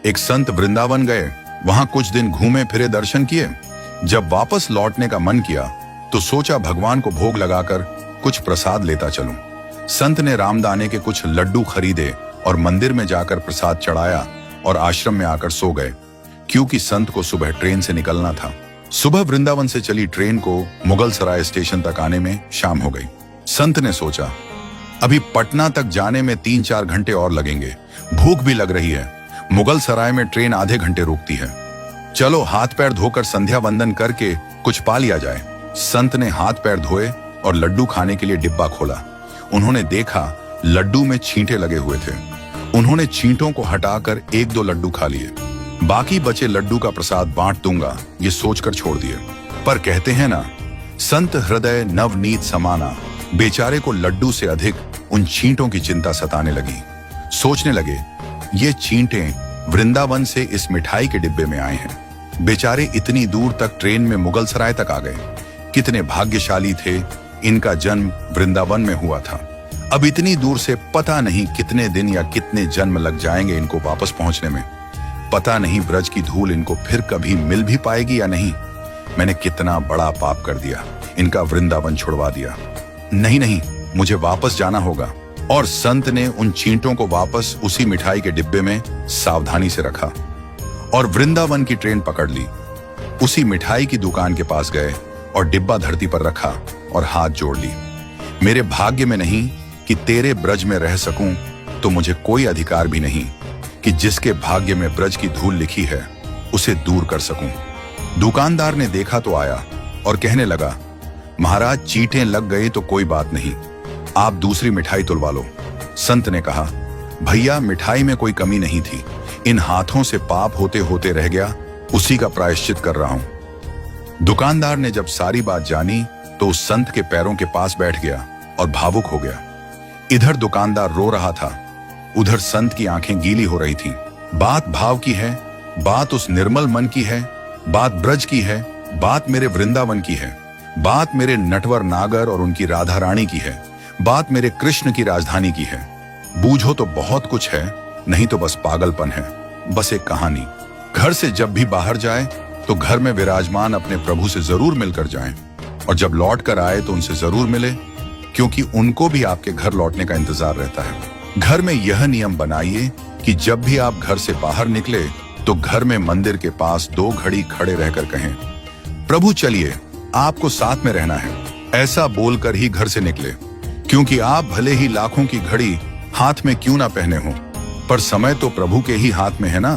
एक संत वृंदावन गए, वहां कुछ दिन घूमे फिरे, दर्शन किए। जब वापस लौटने का मन किया तो सोचा भगवान को भोग लगाकर कुछ प्रसाद लेता चलूं। संत ने रामदाने के कुछ लड्डू खरीदे और मंदिर में जाकर प्रसाद चढ़ाया और आश्रम में आकर सो गए, क्योंकि संत को सुबह ट्रेन से निकलना था। सुबह वृंदावन से चली ट्रेन को मुगल सराय स्टेशन तक आने में शाम हो गई। संत ने सोचा अभी पटना तक जाने में 3-4 घंटे और लगेंगे, भूख भी लग रही है। मुगल सराय में ट्रेन आधे घंटे रुकती है, चलो हाथ पैर धोकर संध्या वंदन करके कुछ पा लिया जाए। संत ने हाथ पैर धोए और लड्डू खाने के लिए डिब्बा खोला। उन्होंने देखा लड्डू में छींटे लगे हुए थे। उन्होंने छींटों को हटाकर 1-2 लड्डू खा लिए। बाकी बचे लड्डू का प्रसाद बांट दूंगा ये सोचकर छोड़ दिए। पर कहते हैं ना, संत हृदय नवनीत समाना। बेचारे को लड्डू से अधिक उन छींटों की चिंता सताने लगी। सोचने लगे ये छींटे वृंदावन से इस मिठाई के डिब्बे में आए हैं। बेचारे इतनी दूर तक ट्रेन में मुगल सराय तक आ गए। कितने भाग्यशाली थे, इनका जन्म वृंदावन में हुआ था। अब इतनी दूर से पता नहीं कितने दिन या कितने जन्म लग जाएंगे इनको वापस पहुंचने में। पता नहीं ब्रज की धूल इनको फिर कभी मिल भी पाएगी या नहीं। मैंने कितना बड़ा पाप कर दिया, इनका वृंदावन छुड़वा दिया। नहीं, मुझे वापस जाना होगा। और संत ने उन छींटों को वापस उसी मिठाई के डिब्बे में सावधानी से रखा और वृंदावन की ट्रेन पकड़ ली। उसी मिठाई की दुकान के पास गए और डिब्बा धरती पर रखा और हाथ जोड़ ली। मेरे भाग्य में नहीं कि तेरे ब्रज में रह सकूं, तो मुझे कोई अधिकार भी नहीं कि जिसके भाग्य में ब्रज की धूल लिखी है उसे दूर कर सकूं। दुकानदार ने देखा तो आया और कहने लगा, महाराज चींटें लग गई तो कोई बात नहीं, आप दूसरी मिठाई तुलवा लो। संत ने कहा, भैया मिठाई में कोई कमी नहीं थी, इन हाथों से पाप होते होते रह गया, उसी का प्रायश्चित कर रहा हूं। दुकानदार ने जब सारी बात जानी तो उस संत के पैरों के पास बैठ गया और भावुक हो गया। इधर दुकानदार रो रहा था, उधर संत की आंखें गीली हो रही थीं। बात भाव की है, बात उस निर्मल मन की है, बात ब्रज की है, बात मेरे वृंदावन की है, बात मेरे नटवर नागर और उनकी राधा रानी की है, बात मेरे कृष्ण की राजधानी की है। बूझो तो बहुत कुछ है, नहीं तो बस पागलपन है, बस एक कहानी। घर से जब भी बाहर जाए तो घर में विराजमान अपने प्रभु से जरूर मिलकर जाएं, और जब लौट कर आए तो उनसे जरूर मिले, क्योंकि उनको भी आपके घर लौटने का इंतजार रहता है। घर में यह नियम बनाइए कि जब भी आप घर से बाहर निकले तो घर में मंदिर के पास 2 घड़ी खड़े रहकर कहें, प्रभु चलिए आपको साथ में रहना है। ऐसा बोलकर ही घर से निकले, क्योंकि आप भले ही लाखों की घड़ी हाथ में क्यों ना पहने हो, पर समय तो प्रभु के ही हाथ में है ना।